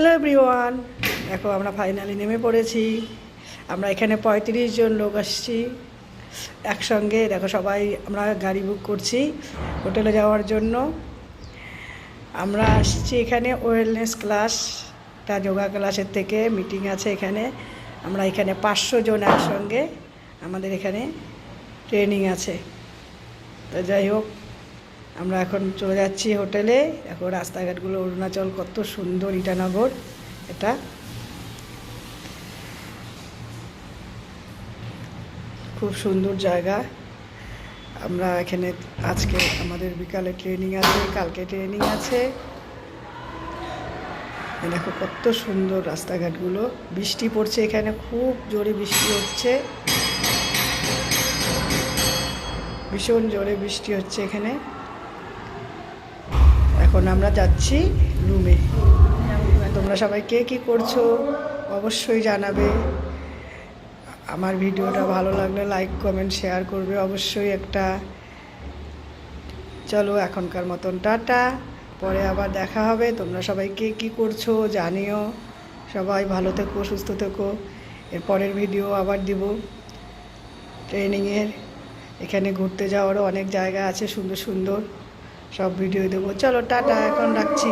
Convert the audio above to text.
Hello everyone, দেখো আমরা finally নেমে পড়েছি। আমরা এখানে 35 জন লোক আসছি একসঙ্গে। দেখো সবাই আমরা গাড়ি বুক করছি হোটেলে যাওয়ার জন্য। আমরা আসছি এখানে ওয়েলনেস ক্লাসটা, যোগা ক্লাসের থেকে মিটিং আছে এখানে। আমরা এখানে 500 জন একসঙ্গে আমাদের এখানে ট্রেনিং আছে। তো যাই হোক, আমরা এখন চলে যাচ্ছি হোটেলে। এখন রাস্তাঘাটগুলো অরুণাচল কত সুন্দর, ইটানগর এটা খুব সুন্দর জায়গা। আমরা এখানে আজকে আমাদের বিকালে ট্রেনিং আছে, কালকে ট্রেনিং আছে। দেখো কত সুন্দর রাস্তাঘাটগুলো। বৃষ্টি পড়ছে এখানে, খুব জোরে বৃষ্টি হচ্ছে, ভীষণ জোরে বৃষ্টি হচ্ছে এখানে। এখন আমরা যাচ্ছি রুমে। তোমরা সবাই কে কী করছো অবশ্যই জানাবে। আমার ভিডিওটা ভালো লাগলে লাইক কমেন্ট শেয়ার করবে অবশ্যই একটা। চলো এখনকার মতন টাটা, পরে আবার দেখা হবে। তোমরা সবাই কে কী করছো জানিও। সবাই ভালো থেকো, সুস্থ থেকো। এর পরের ভিডিও আবার দিব ট্রেনিংয়ের। এখানে ঘুরতে যাওয়ারও অনেক জায়গা আছে সুন্দর সুন্দর, সব ভিডিও দেবো। চলো টাটা, এখন রাখছি।